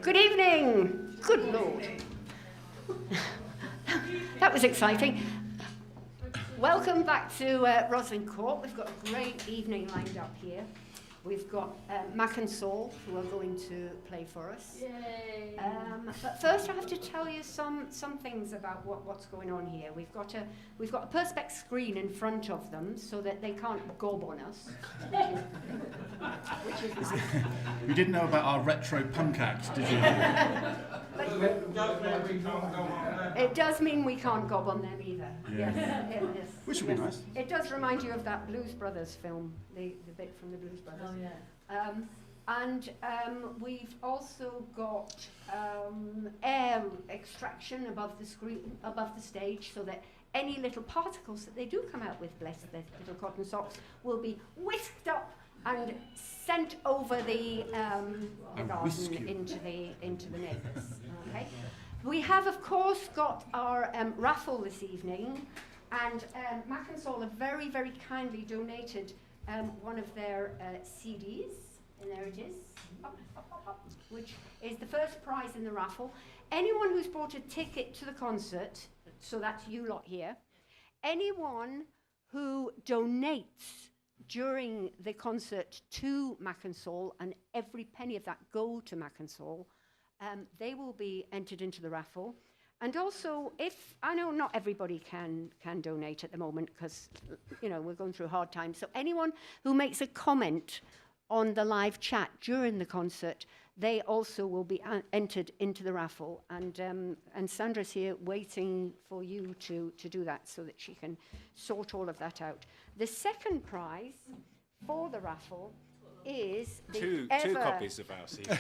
Good evening. Good Lord. That was exciting. Welcome back to Roslyn Court. We've got a great evening lined up here. We've got Mac and Saul, who are going to play for us. Yay! But first I have to tell you some things about what's going on here. We've got a perspex screen in front of them so that they can't gob on us, which is nice. You didn't know about our retro punk act, did you? It does mean we can't gob on them either. Yeah. Yes. Which would be nice. It does remind you of that Blues Brothers film, the bit from the Blues Brothers. Oh, yeah. And we've also got air extraction above the screen, above the stage, so that any little particles that they do come out with, bless their little cotton socks, will be whisked up and sent over the garden into the neighbours. Okay. We have, of course, got our raffle this evening, and Mac and Saul have very, very kindly donated one of their CDs, and there it is, which is the first prize in the raffle. Anyone who's bought a ticket to the concert, so that's you lot here, anyone who donates during the concert to Mac and Saul, and every penny of that go to Mac and Saul, they will be entered into the raffle. And also, if I know not everybody can donate at the moment because we're going through hard times. So anyone who makes a comment on the live chat during the concert, they also will be entered into the raffle. And Sandra's here waiting for you to do that so that she can sort all of that out. The second prize for the raffle is the two copies of our CD.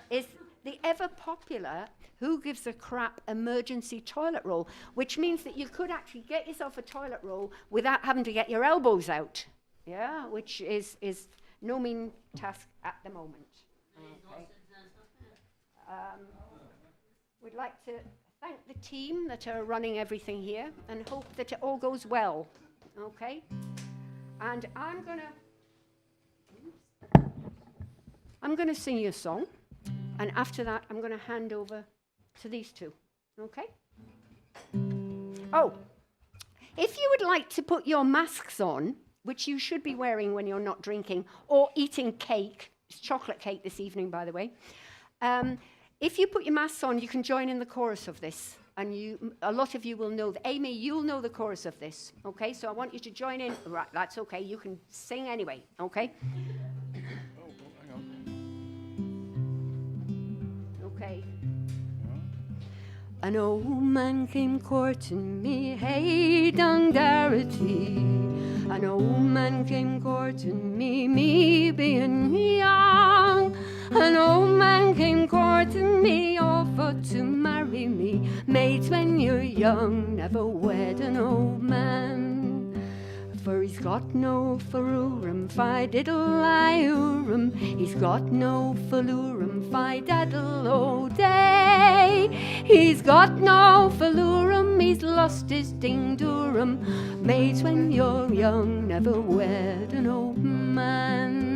Is the ever popular Who Gives a Crap emergency toilet roll, which means that you could actually get yourself a toilet roll without having to get your elbows out, which is no mean task at the moment. Okay. We'd like to thank the team that are running everything here and hope that it all goes well. Okay, and I'm gonna sing you a song, and after that I'm gonna hand over to these two. Okay. Oh, if you would like to put your masks on, which you should be wearing when you're not drinking or eating cake, it's chocolate cake this evening, by the way. If you put your masks on, you can join in the chorus of this. And a lot of you will know, Amy, you'll know the chorus of this, okay? So I want you to join in. Right, that's okay. You can sing anyway, okay? Hang on. Okay. An old man came courting me, hey, Dungarity. An old man came courting me being young. An old man came courting me, offered to marry me. Mates, when you're young, never wed an old man. For he's got no farurum, fi-diddle-I-urum. He's got no falurum, fi-daddle-o-day. He's got no falurum, he's lost his ding-durum. Mates, when you're young, never wed an old man.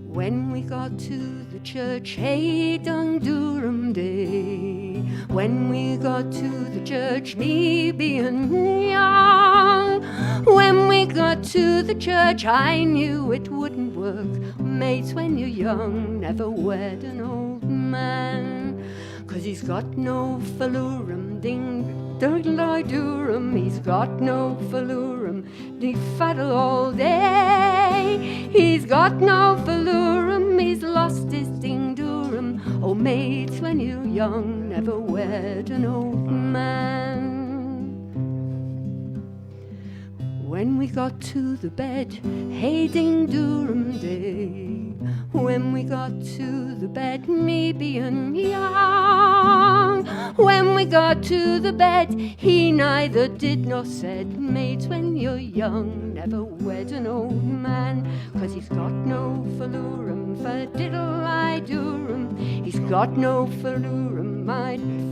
When we got to the church, hey, Dung-Durham Day. When we got to the church, me being young. When we got to the church, I knew it wouldn't work. Mates, when you're young, never wed an old man. 'Cause he's got no falurum, ding-diddle-I-durum. He's got no falurum, de-faddle all day. He's got no falurum, he's lost his ding-durum. Oh, mates, when you're young, never wed an old man. When we got to the bed, hey, ding-durum day. When we got to the bed, me being young. When we got to the bed, he neither did nor said. Mates, when you're young, never wed an old man. 'Cause he's got no falurum, fa-diddle-I-durum. He's got no falurum,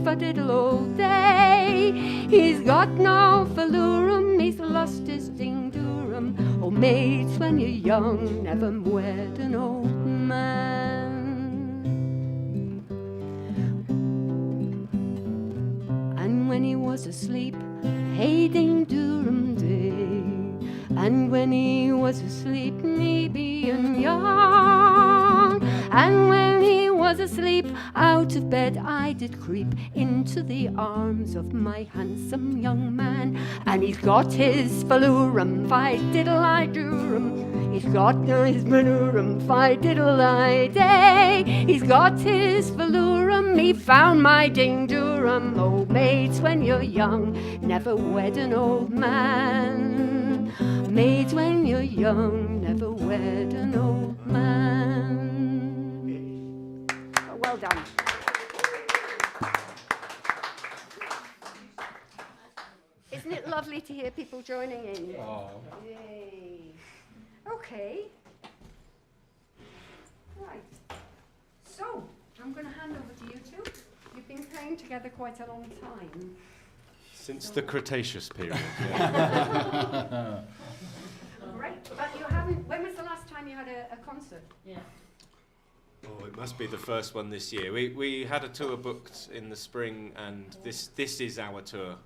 fa-diddle all day. He's got no falurum, he's lost his ding-durum. Oh, maids, when you're young, never wed an old man. And when he was asleep, hey ding Durham day. And when he was asleep, me being young. And when he was asleep, out of bed I did creep into the arms of my handsome young man. And he's got his fallurum, fi-diddle-I-do-rum. He's got his manurum, fi-diddle-I-day. He's got his fallurum, he found my ding-durum. Oh, maids, when you're young, never wed an old man. Maids, when you're young, never wed an old man. Oh, well done. Isn't it lovely to hear people joining in? Oh. Yay. Okay. Right. So, I'm going to hand over to you two. You've been playing together quite a long time. Since the Cretaceous period. Great. But you haven't. When was the last time you had a concert? Yeah. Oh, it must be the first one this year. We had a tour booked in the spring, and this is our tour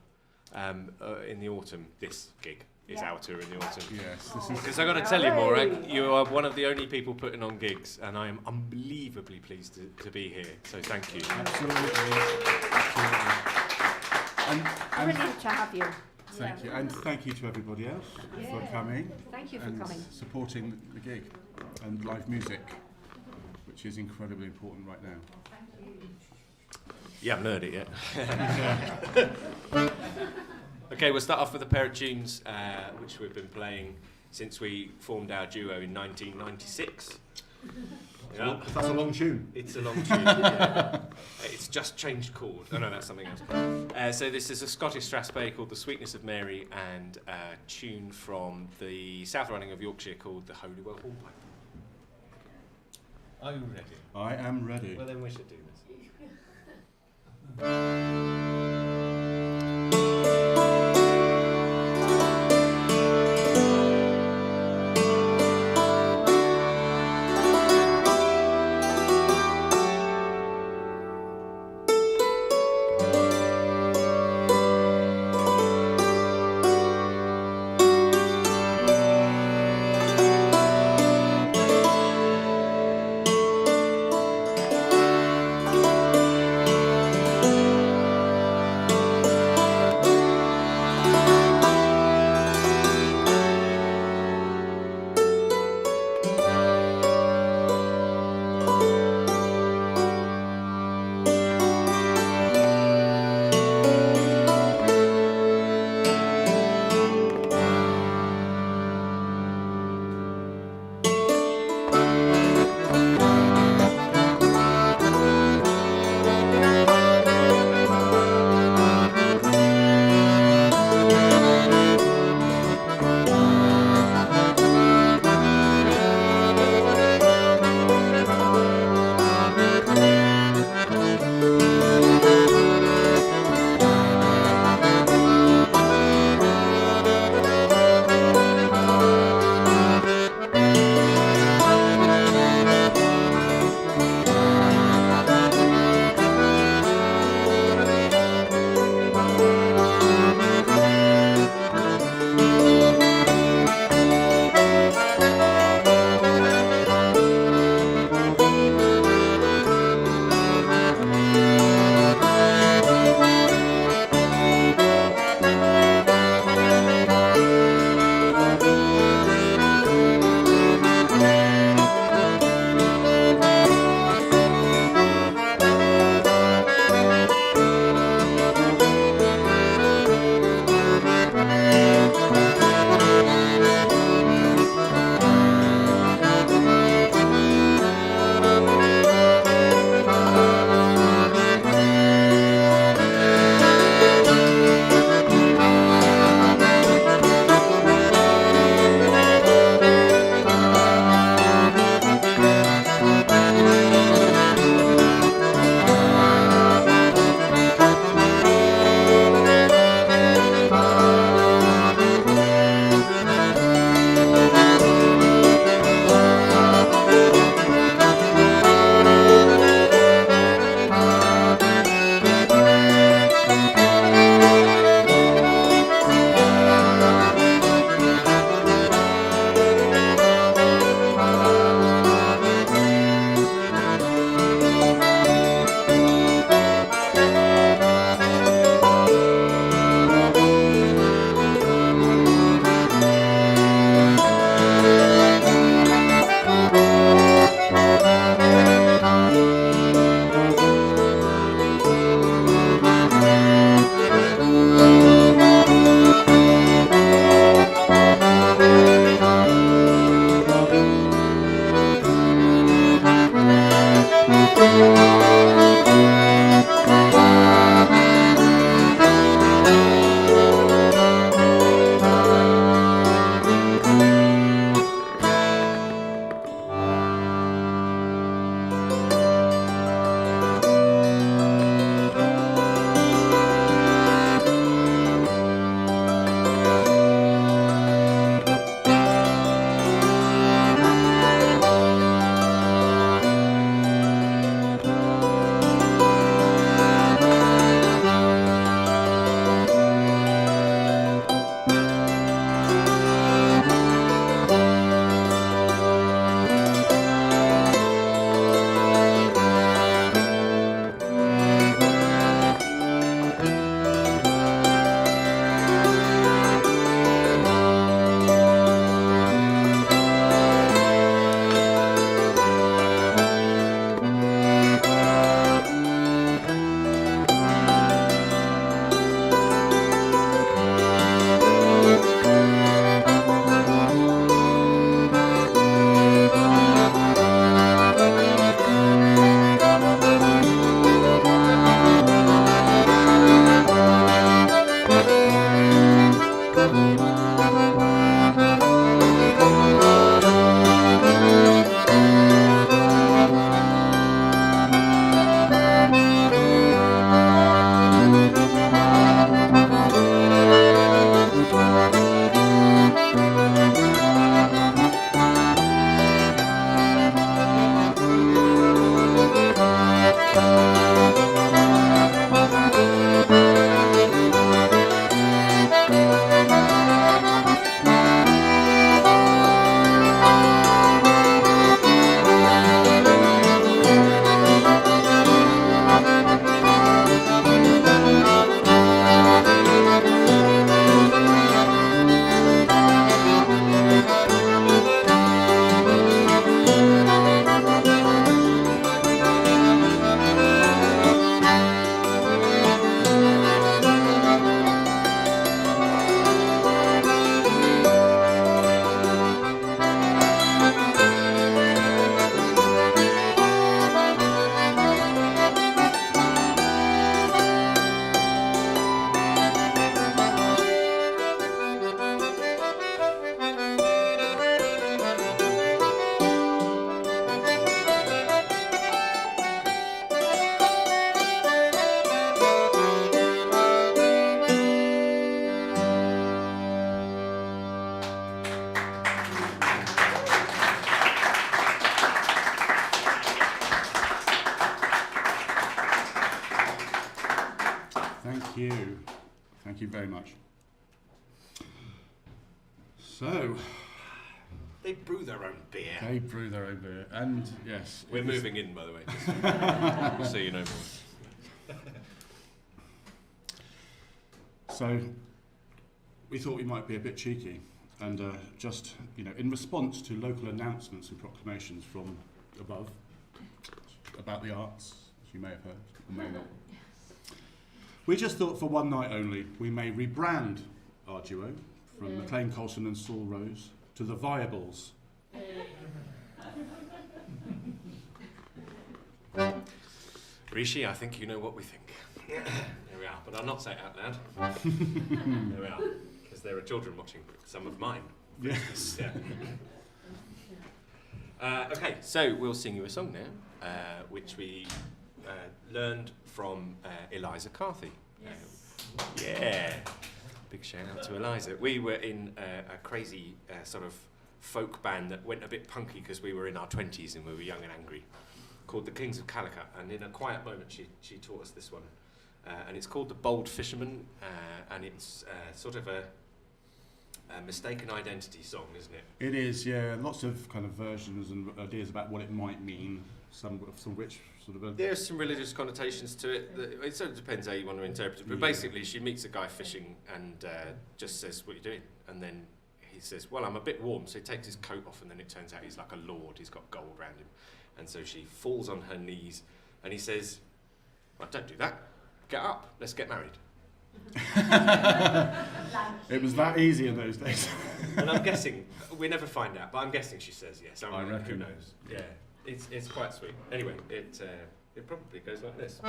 in the autumn. This gig is our tour in the autumn. Yes, this is. Because I got to tell you, Morag, you are one of the only people putting on gigs, and I am unbelievably pleased to be here. So thank you. Absolutely. And Brilliant to have you. thank you. And thank you to everybody else for coming. Thank you for and coming. supporting the gig and live music, which is incredibly important right now. You haven't heard it yet. Okay, we'll start off with a pair of tunes which we've been playing since we formed our duo in 1996. Yeah. That's a long tune. It's a long tune. Yeah. It's just changed chord. Oh no, that's something else. So this is a Scottish Strathspey called The Sweetness of Mary, and a tune from the South Riding of Yorkshire called The Holywell Hornpipe. Are you ready? I am ready. Well, then we should do this. you. Thank you very much. So, They brew their own beer. they brew their own beer, and yes, We're it is- moving in, by the way, just so you know. So, we thought we might be a bit cheeky, and just, in response to local announcements and proclamations from above about the arts, as you may have heard, or may not. We just thought for one night only, we may rebrand our duo from McLean Colson and Saul Rose to the Viables. Rishi, I think you know what we think. There we are, but I'll not say it out loud. There we are, because there are children watching, some of mine. Yes. Yeah. Okay, so we'll sing you a song now, which we learned from Eliza Carthy. Yeah. Big shout out to Eliza. We were in a crazy sort of folk band that went a bit punky because we were in our 20s and we were young and angry, called the Kings of Calicut. And in a quiet moment, she taught us this one. And it's called the Bold Fisherman, and it's sort of a mistaken identity song, isn't it? It is, yeah. Lots of kind of versions and ideas about what it might mean, some of which sort of... There's some religious connotations to it. It sort of depends how you want to interpret it. But basically, she meets a guy fishing and just says, "What are you doing?" And then he says, "Well, I'm a bit warm." So he takes his coat off, and then it turns out he's like a lord. He's got gold around him. And so she falls on her knees, and he says, "Well, don't do that. Get up. Let's get married." It was that easy in those days. And I'm guessing, we never find out, but I'm guessing she says yes. I reckon. Who knows? Yeah. It's quite sweet. Anyway, it probably goes like this.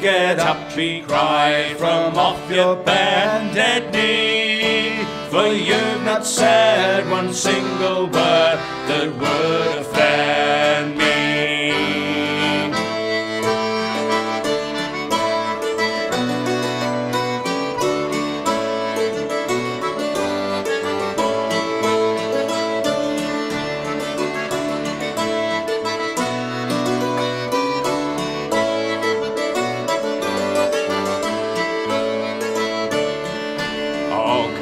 Get up, we cried from off your bended knee. for you've not said one single word that would offend me.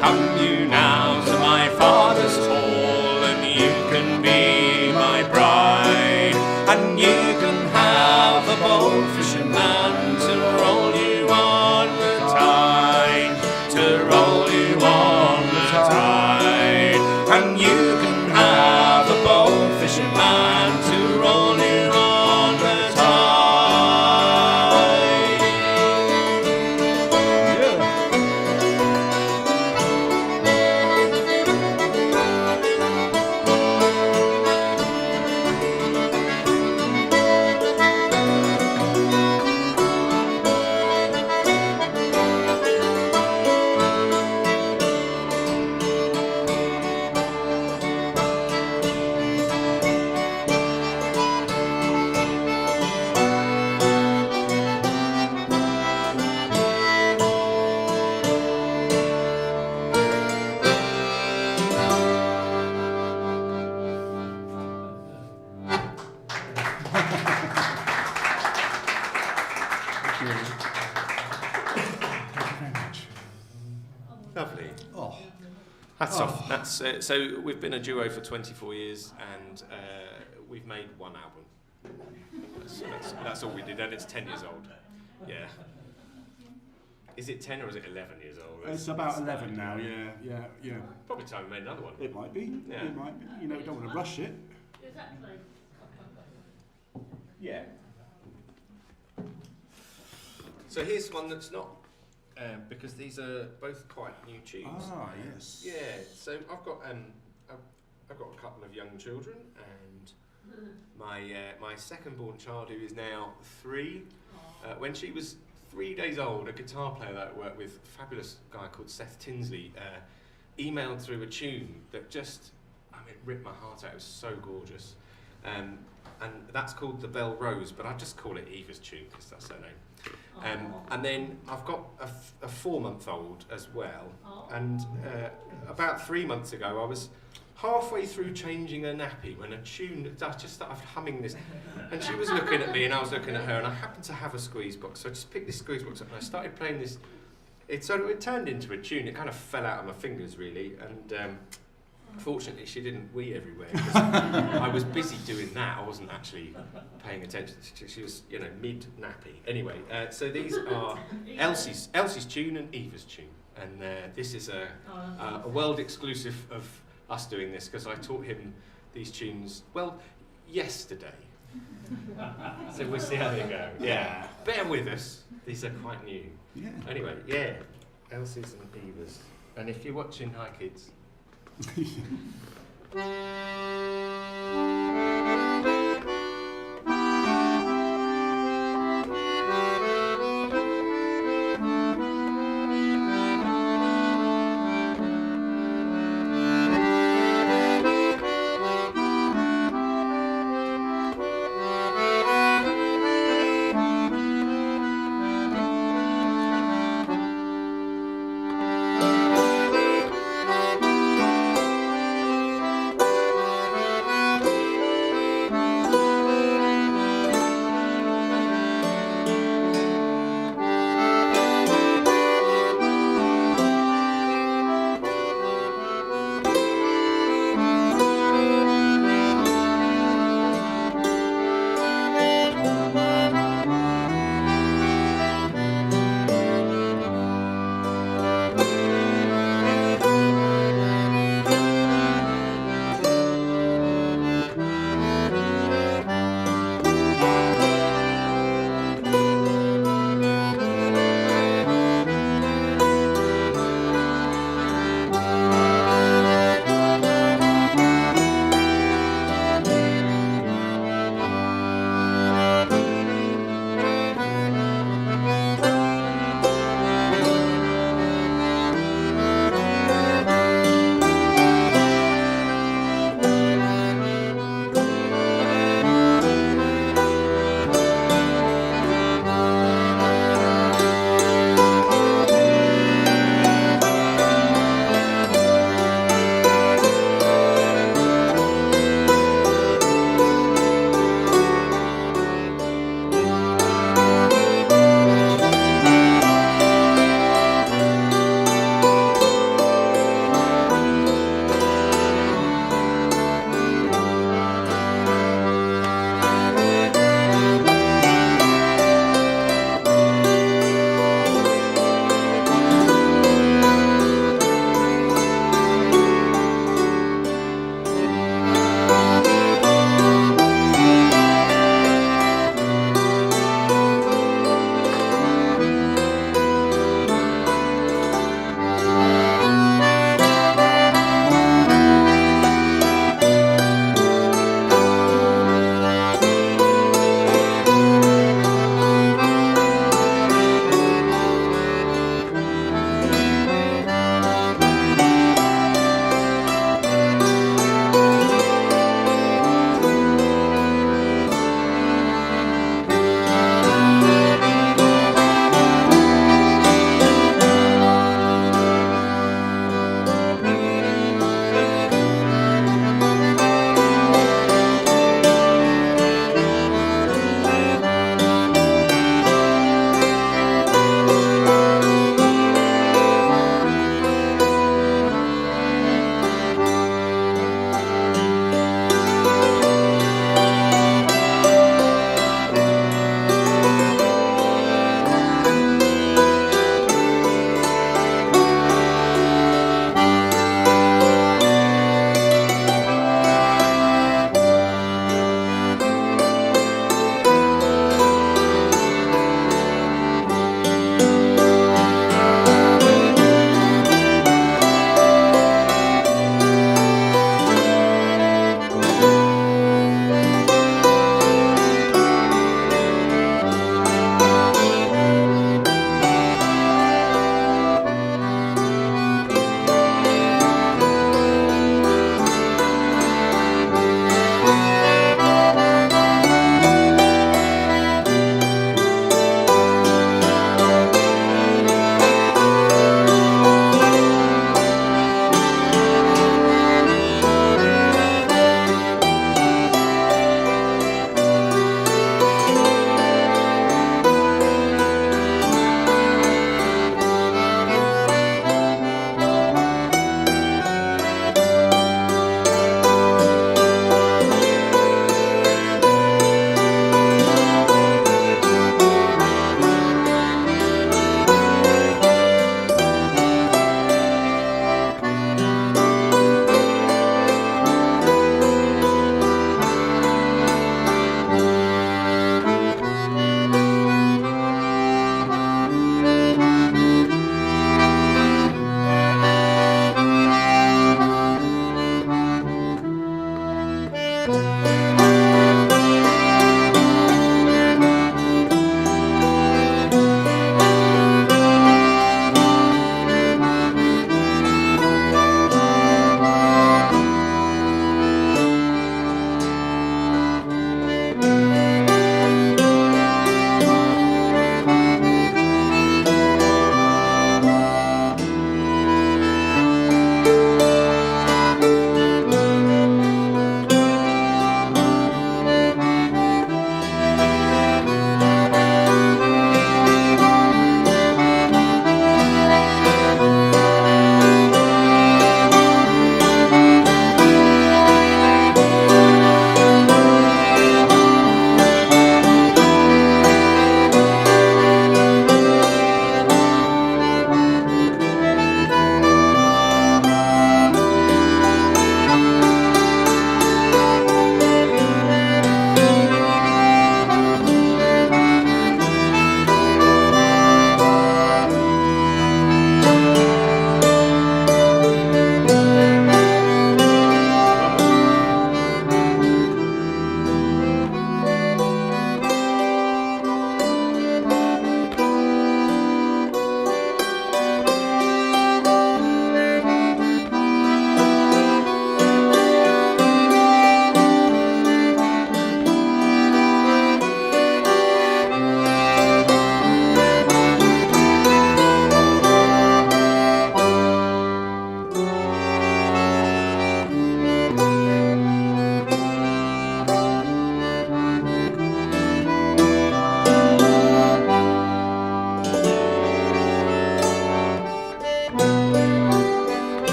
Come you now to my father's hall, and you can be my bride, and you can have a bold fisherman to roll you on the tide, to roll you on the tide, and you can have a bold fisherman to roll you on the tide. Lovely. Oh, That's off. That's so we've been a duo for 24 years, and we've made one album. That's all we did, and it's 10 years old. Yeah. Is it 10 or is it 11 years old? it's about 11 now. Yeah. Probably time we made another one. It might be. Yeah. It might be. You know, you don't want to rush it. Exactly. Yeah. So here's one that's not, because these are both quite new tunes. Ah, yes. Yeah. So I've got a couple of young children, and my second born child, who is now 3. When she was 3 days old, a guitar player that I worked with, a fabulous guy called Seth Tinsley, emailed through a tune that just, it ripped my heart out. It was so gorgeous. And that's called The Bell Rose, but I just call it Eva's tune because that's her name. And then I've got a 4-month-old as well. And about 3 months ago, I was halfway through changing her nappy when a tune, I just started humming this, and she was looking at me and I was looking at her, and I happened to have a squeeze box, so I just picked this squeeze box up and I started playing this. It turned into a tune. It kind of fell out of my fingers really, and fortunately she didn't wee everywhere, 'cause I was busy doing that. I wasn't actually paying attention. She was, mid nappy. Anyway, so these are Elsie's tune and Eva's tune, and this is a world exclusive of us doing this, because I taught him these tunes, yesterday. So we'll see how they go. Yeah, bear with us. These are quite new. Yeah. Anyway, yeah, Elsie's and Eva's. And if you're watching, hi kids.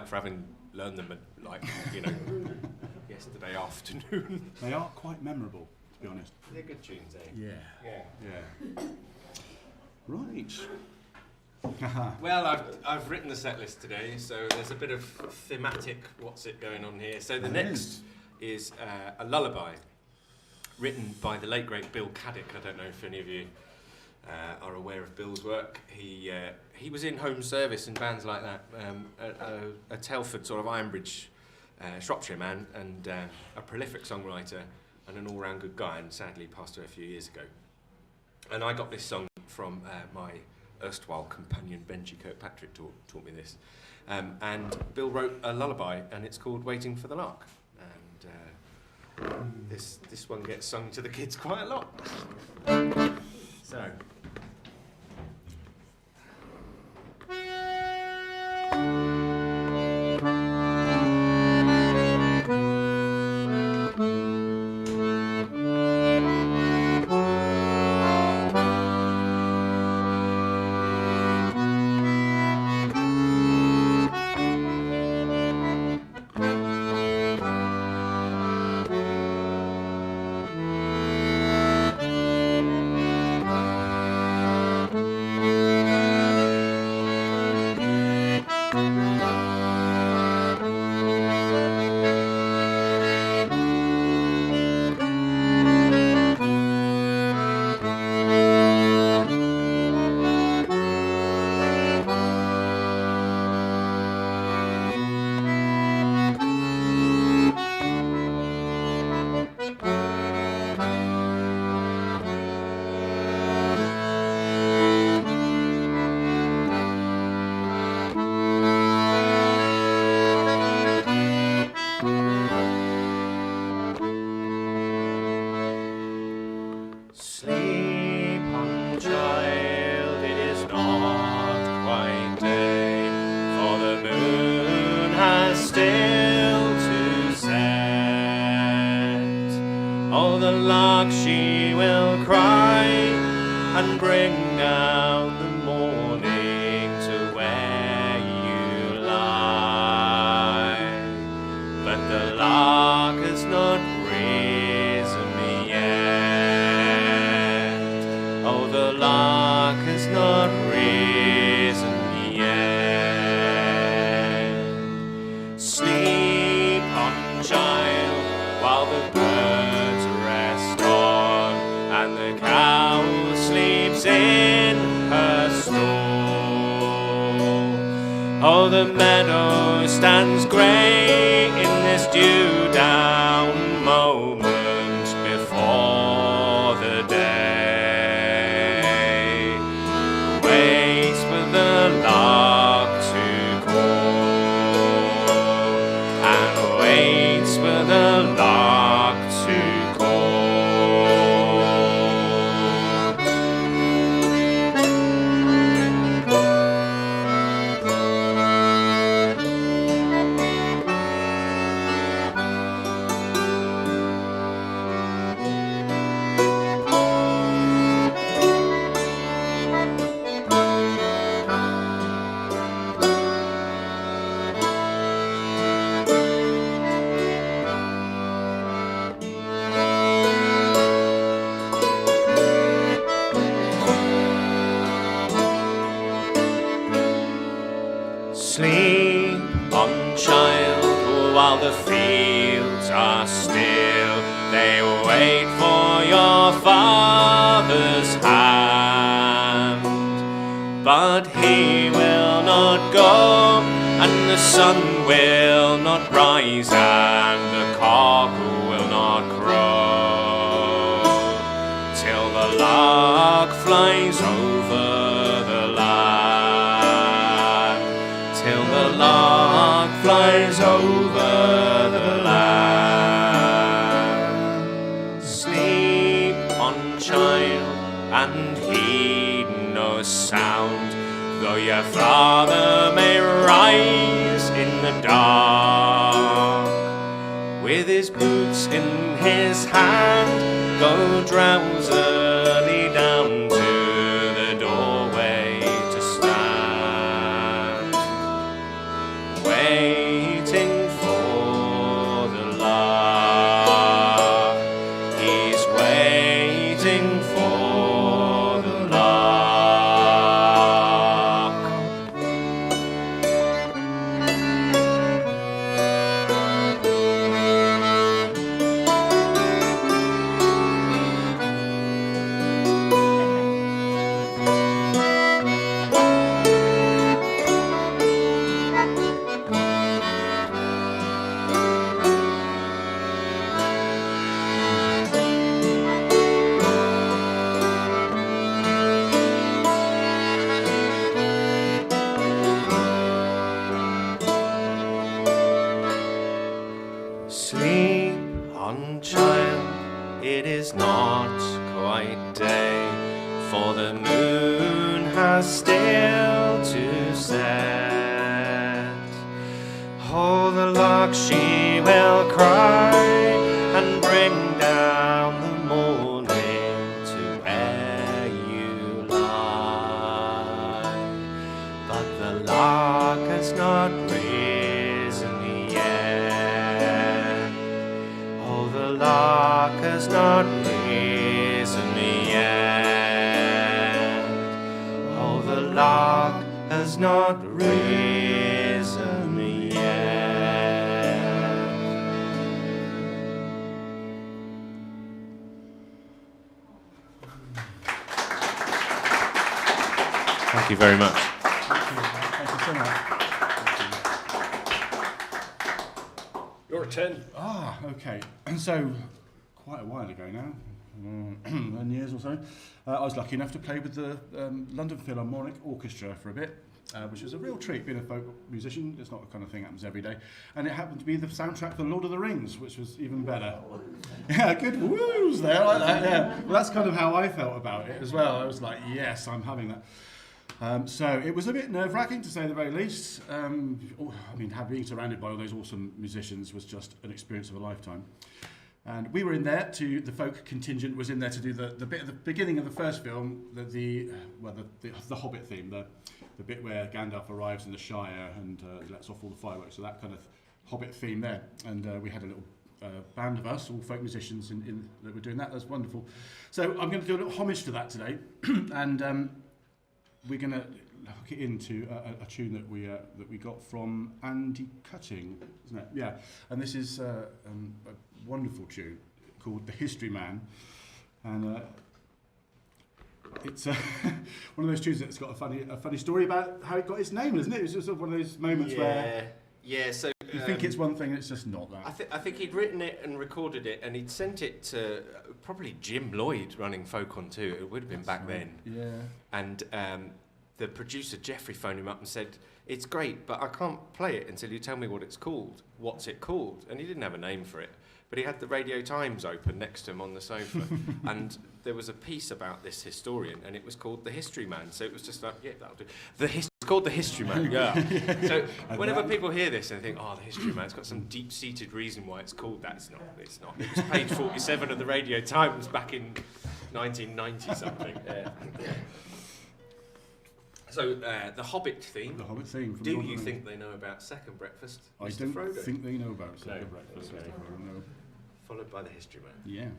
for having learned them at, like, you know, yesterday afternoon. They are quite memorable, to be honest. They're good tunes, eh? Yeah. Yeah. Right. Well, I've written the set list today, so there's a bit of thematic what's it going on here. So the next is a lullaby written by the late great Bill Caddick. I don't know if any of you are aware of Bill's work. He was in home service and bands like that, a Telford sort of Ironbridge, Shropshire man, and a prolific songwriter and an all-round good guy, and sadly passed away a few years ago. And I got this song from my erstwhile companion Benji Kirkpatrick taught me this. And Bill wrote a lullaby, and it's called Waiting for the Lark. And this one gets sung to the kids quite a lot. So. She will cry and bring down the morning to where you lie. But the lark has not risen yet. Oh, the lark has not risen yet. Sleep on, child, while the birds rest on, and the cow sleeps in her stall. Oh, the meadow stands grey in this dew-down moment before the day waits for the lark to call, and waits for the lark to call. Sleep on, child, while the fields are still. They wait for your father's hand, but he will not go, and the sun will not rise, and the cock will not crow, till the lark flies over the land, till the lark flies over the land. Sleep on, child, and heed no sound, though your father may rise in the dark, with his boots in his hand, go drowsily down to the doorway to stand. Wait waiting for the lark. Sleep on, child, it is not quite day, for the moon has still to set. Oh, the lark, she will cry and bring down the morning to where you lie. But the lark has not risen yet. Oh, the lark has not risen yet. Oh, the lark has not risen yet. Thank you very much. Thank you so much. Your turn. Ah, okay. So, quite a while ago now, 10 years or so, I was lucky enough to play with the London Philharmonic Orchestra for a bit, which was a real treat being a folk musician. It's not the kind of thing that happens every day. And it happened to be the soundtrack for Lord of the Rings, which was even better. Yeah, good woos there, like that, yeah. Well, that's kind of how I felt about it as well. I was like, yes, I'm having that. So it was a bit nerve-wracking, to say the very least. I mean, being surrounded by all those awesome musicians was just an experience of a lifetime. And we were in there the folk contingent was in there to do the bit at the beginning of the first film, the Hobbit theme, the bit where Gandalf arrives in the Shire and lets off all the fireworks. So that kind of Hobbit theme there. And we had a little band of us, all folk musicians, that were doing that. That's wonderful. So I'm going to do a little homage to that today, and we're going to hook it into a tune that we got from Andy Cutting, isn't it? Yeah. And this is a wonderful tune called The History Man, and it's one of those tunes that's got a funny story about how it got its name, isn't it? It's just one of those moments where so you think it's one thing and it's just not that. I think he'd written it and recorded it, and he'd sent it to probably Jim Lloyd running Folk On 2. It would have been back then. Yeah. And the producer Jeffrey phoned him up and said, "It's great, but I can't play it until you tell me what it's called. What's it called?" And he didn't have a name for it, but he had the Radio Times open next to him on the sofa, and there was a piece about this historian, and it was called The History Man. So it was just like, yeah, that'll do. It's called The History Man. Yeah. So whenever people hear this and think, "Oh, The History Man," it's got some deep-seated reason why it's called that. It's not. It's not. It was page 47 of the Radio Times back in 1990 something. So, the Hobbit theme. The Hobbit theme. From Do Lord of you the think they know about Second Breakfast, I Mr. don't Frodo? think they know about Second No. Breakfast. Okay. Mr. Frodo, no. Followed by The History Man. Yeah.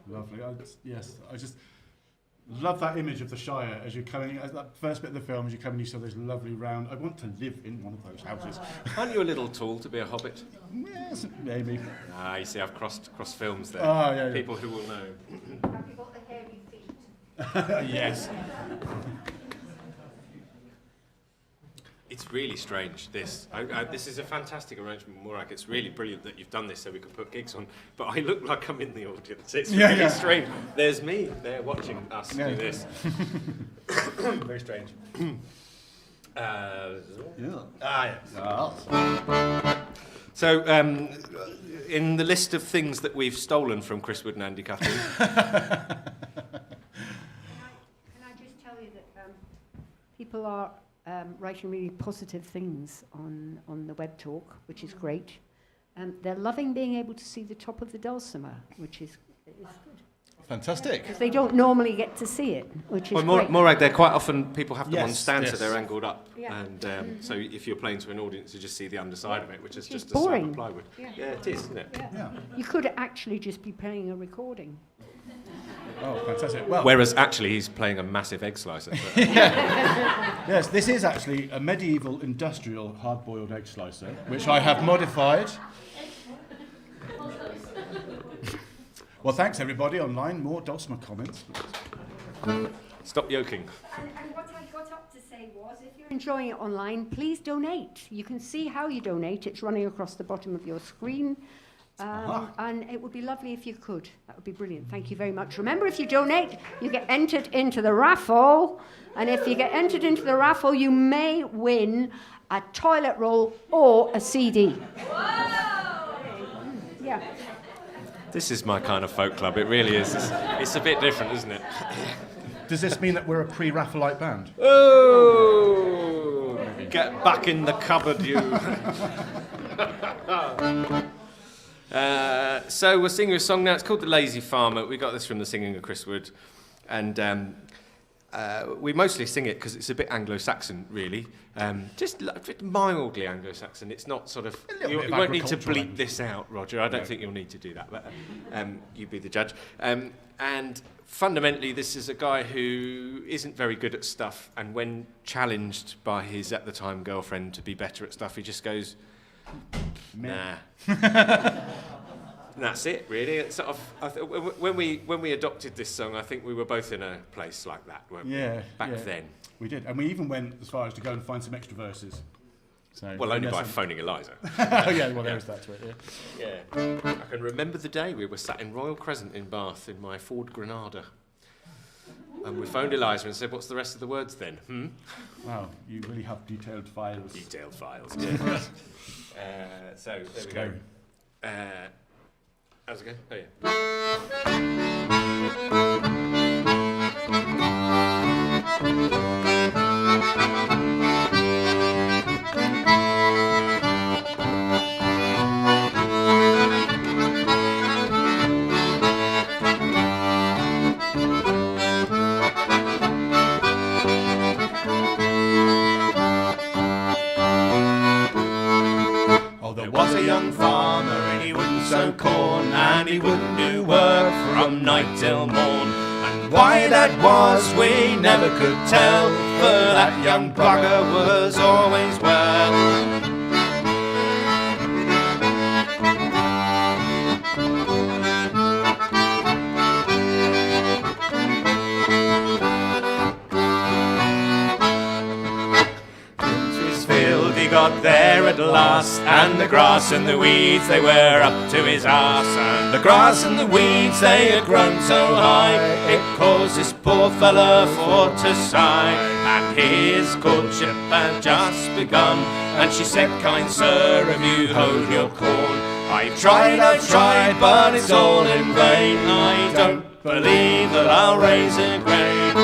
Lovely. I just love that image of the Shire as you're coming. As that first bit of the film, as you come and you saw those lovely round. I want to live in one of those houses. Aren't you a little tall to be a hobbit? Yes, maybe. You see, I've crossed films there. Oh, yeah. People who will know. Have you got the hairy feet? Yes. It's really strange, this. This is a fantastic arrangement, Morag. It's really brilliant that you've done this so we can put gigs on. But I look like I'm in the audience. It's really strange. There's me there watching us do this. Very strange. Yes. So, in the list of things that we've stolen from Chris Wood and Andy Cutting... Can I just tell you that people are writing really positive things on the web talk, which is great. They're loving being able to see the top of the dulcimer, which is good. Fantastic. Because they don't normally get to see it, which is great. Morag, they're quite often, people have them on stand, so yes. they're angled up. Yeah. And so if you're playing to an audience, you just see the underside of it, which is Which is just a slab boring. of plywood. Yeah. It is, isn't it? Yeah. You could actually just be playing a recording. Oh, fantastic. Well, Whereas actually he's playing a massive egg slicer. yes, this is actually a medieval industrial hard-boiled egg slicer, which I have modified. Well, thanks everybody online. More dulcimer comments. Stop yoking. And what I got up to say was, if you're enjoying it online, please donate. You can see how you donate. It's running across the bottom of your screen. And it would be lovely if you could. That would be brilliant. Thank you very much. Remember, if you donate, you get entered into the raffle. And if you get entered into the raffle, you may win a toilet roll or a CD. Yeah. This is my kind of folk club. It really is. It's a bit different, isn't it? Does this mean that we're a pre-Raffleite band? Oh! Get back in the cupboard, you. So we're singing a song now. It's called The Lazy Farmer. We got this from the singing of Chris Wood. And we mostly sing it because it's a bit Anglo-Saxon, really. Just mildly Anglo-Saxon. It's not sort of... You won't need to bleep this out, Roger. I don't think you'll need to do that. But you be the judge. And fundamentally, this is a guy who isn't very good at stuff. And when challenged by his, at the time, girlfriend to be better at stuff, he just goes... Nah. And that's it, really. It's sort of, when we adopted this song, I think we were both in a place like that, weren't we? Back then. We did, and we even went as far as to go and find some extra verses. So, well, only by phoning Eliza. Oh yeah, well there's that to it. Yeah. I can remember the day we were sat in Royal Crescent in Bath in my Ford Granada, and we phoned Eliza and said, "What's the rest of the words then?" Wow, you really have detailed files. Detailed files. Yeah. So there we go. How's it go? Oh yeah. There was a young farmer and he wouldn't sow corn and he wouldn't do work from night till morn. And why that was we never could tell, for that young bugger was always well. Got there at last, and the grass and the weeds, they were up to his arse. And the grass and the weeds, they had grown so high, it caused this poor fella for to sigh. And his courtship had just begun, and she said, "Kind sir, have you hoed your corn?" I've tried, but it's all in vain. I don't believe that I'll raise a grain.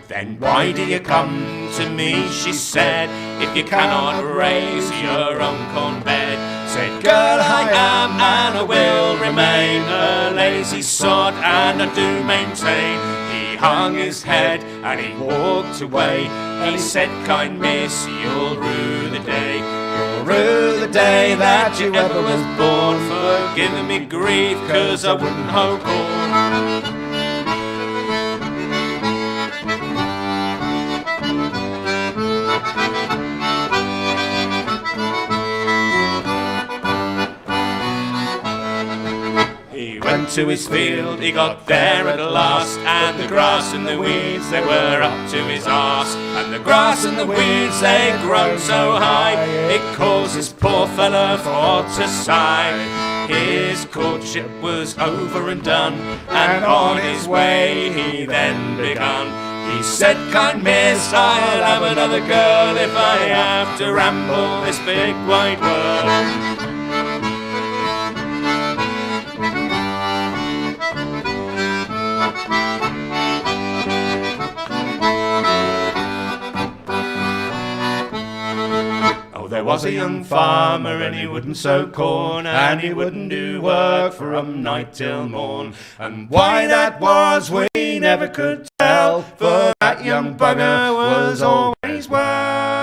"Then why do you come to me," she said, "if you cannot raise your own corn bed?" Said lazy sod, and I do maintain he hung his head and he walked away. He said, kind miss, you'll rue the day, you'll rue the day that you ever was born, for giving me grief 'cause I wouldn't hoe corn. Went to his field, he got there at last, and the grass and the weeds, they were up to his arse. And the grass and the weeds, they grown so high, it caused this poor fella for to sigh. His courtship was over and done, and on his way he then begun. He said, kind miss, I'll have another girl if I have to ramble this big wide world. There was a young farmer and he wouldn't sow corn, and he wouldn't do work from night till morn. And why that was we never could tell, for that young bugger was always well.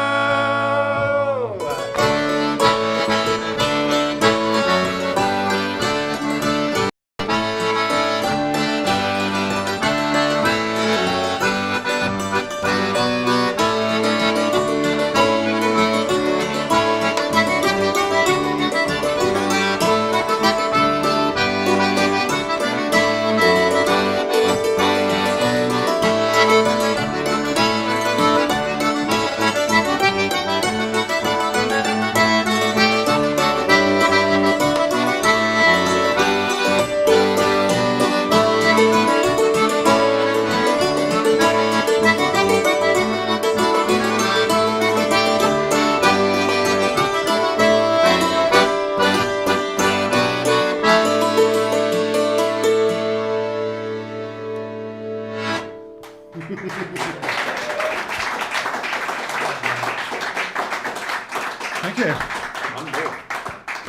Thank you.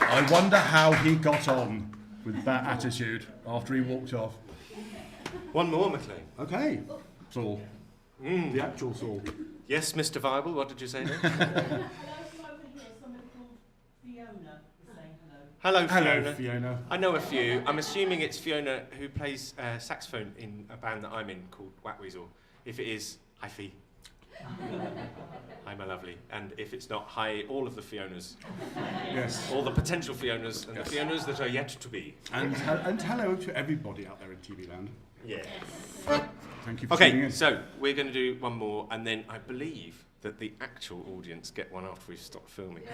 I wonder how he got on with that attitude after he walked off. One more, McLean. Okay, Saul. The actual Saul. Yes, Mr. Viable, what did you say then? Hello, Fiona. Hello, Fiona. I know a few. I'm assuming it's Fiona who plays saxophone in a band that I'm in called Whack Weasel. If it is, hi Fee. Hi, my lovely. And if it's not, hi, all of the Fionas. Yes. All the potential Fionas and the Fionas that are yet to be. And hello to everybody out there in TV land. Yes. Thank you for tuning Okay, in. so we're going to do one more, and then I believe that the actual audience get one after we've stopped filming.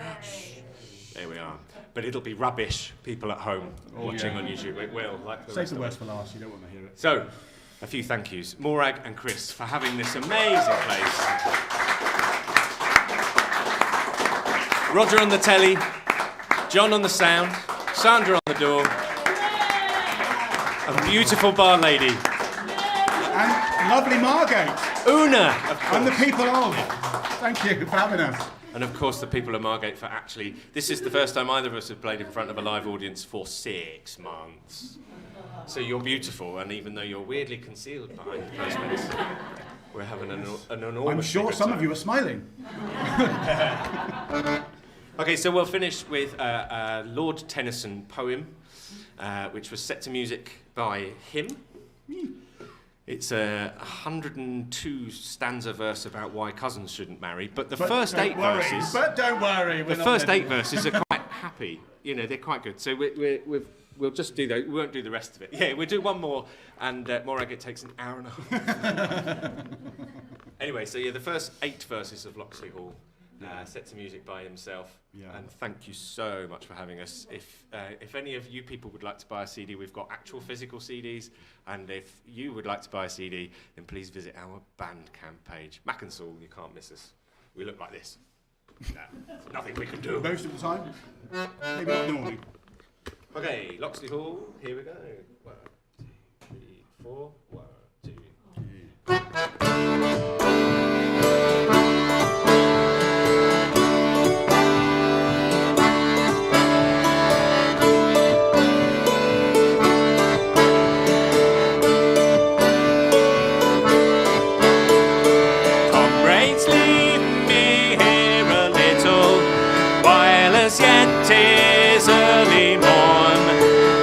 There we are. But it'll be rubbish, people at home watching on YouTube. It will. Like the Save rest the of worst us. for last, you don't want to hear it. So, a few thank yous. Morag and Chris for having this amazing place. Roger on the telly, John on the sound, Sandra on the door, a beautiful bar lady, And lovely Margate. Una, of course. And the people of. Thank you for having us. And of course the people of Margate for actually, this is the first time either of us have played in front of a live audience for 6 months. So you're beautiful, and even though you're weirdly concealed behind the postmates, we're having an enormous. I'm sure some of you are smiling. Okay, so we'll finish with a Lord Tennyson poem, which was set to music by him. It's a 102 stanza verse about why cousins shouldn't marry, but the first 8 verses. But don't worry. The first 8 verses are quite happy. You know, they're quite good. So we'll just do those. We won't do the rest of it. Yeah, we'll do one more, and Morag, it takes an hour and a half. Anyway, so yeah, the first 8 verses of Locksley Hall, set to music by himself. Yeah. And thank you so much for having us. If any of you people would like to buy a CD, we've got actual physical CDs. And if you would like to buy a CD, then please visit our Bandcamp page. Mac and Saul, you can't miss us. We look like this. Nothing we can do. Most of the time. Maybe not in the morning. Okay, Locksley Hall, here we go. 1, 2, 3, 4. 1, 2. as yet 'tis early morn.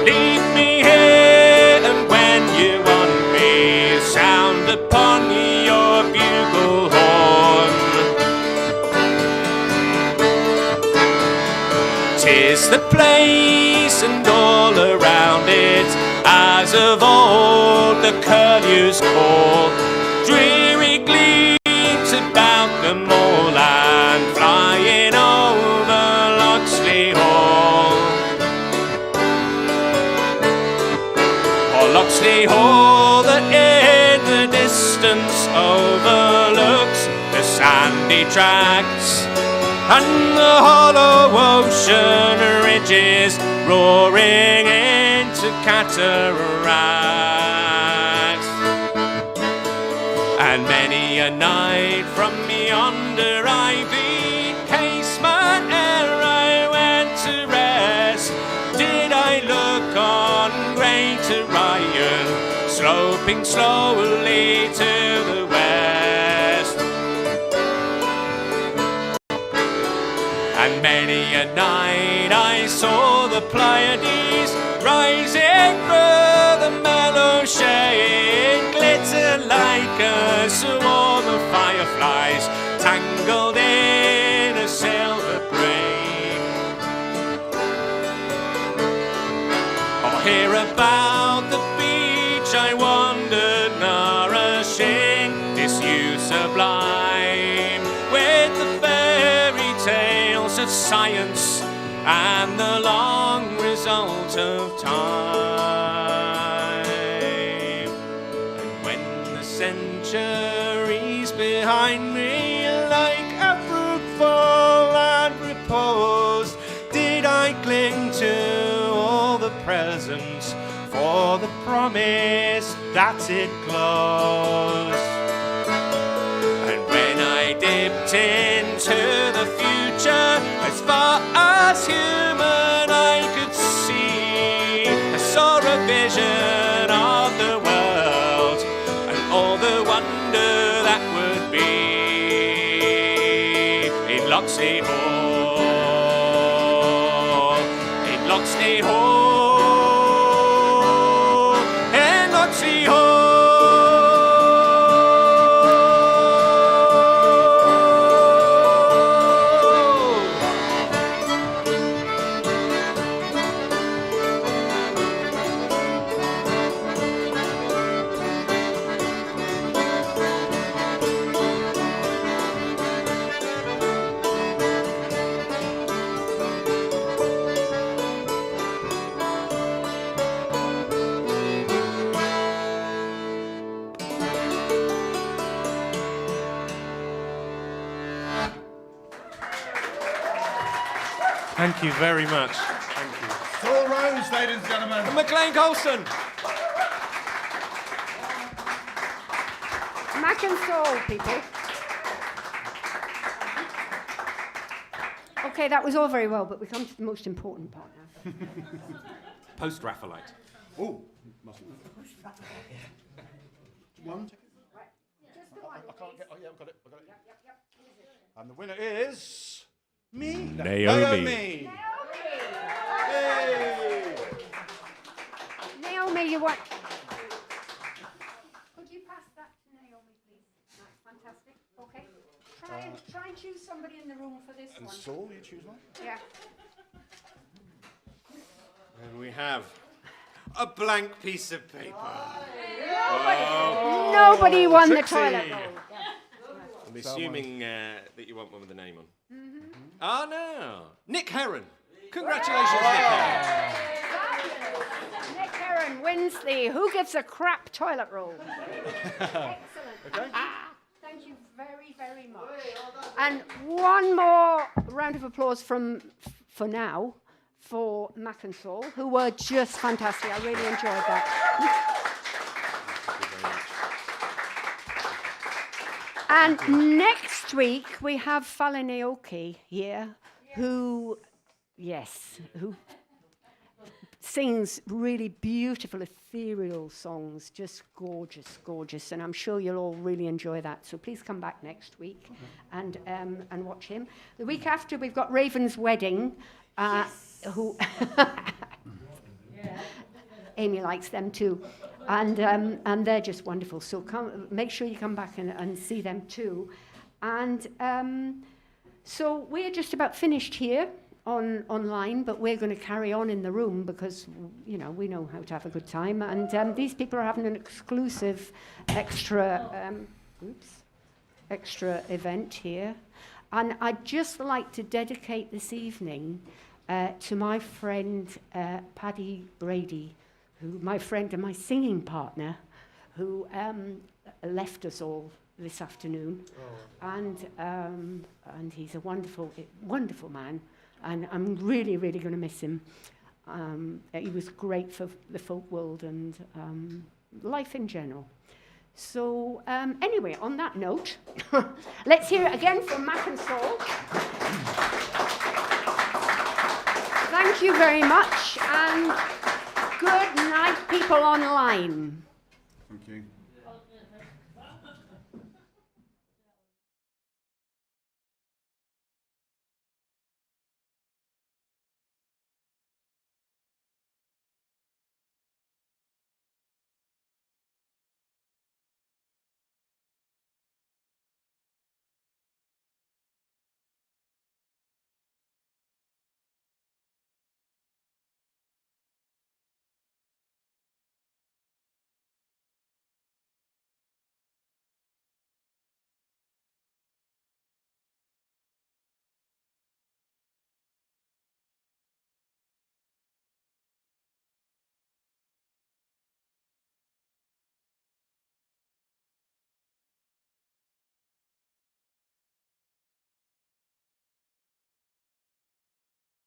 Leave me here, and when you want me, sound upon your bugle horn. 'Tis the place, and all around it, as of old, the curlews call. Dreary gleams about the moorland, flying over Locksley Hall. Locksley Hall that in the distance overlooks the sandy tracts and the hollow ocean ridges roaring into cataracts. And many a night from yonder ivy casement ere I went to rest, did I look on great Orion, sloping slowly to the west. And many a night I saw the Pleiades rising through the mellow shade, glitter like a swarm of fireflies tangled in a silver braid. Here about the beach I wandered, nourishing this youth sublime with the fairy tales of science and the long result of time. And when the centuries behind me like a fruitful land reposed, did I cling to all the presents for the promise that it closed. And when I dipped into the future, as far as human eye could see, I saw a vision of the world and all the wonder that would be in Locksley Hall. Locksley Hall, and Locksley Hall. Thank you very much. Thank you. Saul Rose, ladies and gentlemen. And McLean Colson. Mac and Saul, people. Okay, that was all very well, but we come to the most important part now. Post-Raffleite. Oh, mustn't. One. Right. Just the one. I can't get. Oh yeah, I've got it. Yep. And the winner is me. Naomi. Hey. Naomi, you want? Could you pass that to Naomi, please? That's fantastic. Okay. Try and choose somebody in the room for this And one. Saul, you choose one. Yeah. And we have a blank piece of paper. Nobody won Trixie. the toilet roll. I'm assuming that you want one with a name on. Oh, no. Nick Heron. Congratulations, Nick Heron. Nick Heron wins the Who Gives a Crap toilet roll. Excellent. Okay. Thank you very, very much. And one more round of applause for now, for Mac and Saul, who were just fantastic. I really enjoyed that. And next week we have Fallon Aoki here, who sings really beautiful, ethereal songs, just gorgeous, gorgeous. And I'm sure you'll all really enjoy that. So please come back next week and watch him. The week after, we've got Raven's Wedding, who Amy likes them too. And they're just wonderful. So make sure you come back and see them too. And so we're just about finished here online, but we're going to carry on in the room because, you know, we know how to have a good time. And these people are having an exclusive extra event here. And I'd just like to dedicate this evening to my friend Paddy Brady, my friend and my singing partner, who left us all this afternoon. And he's a wonderful, wonderful man. And I'm really, really going to miss him. He was great for the folk world and life in general. So anyway, on that note, let's hear it again from Mac and Saul. Thank you very much, and good night, people online. Thank you.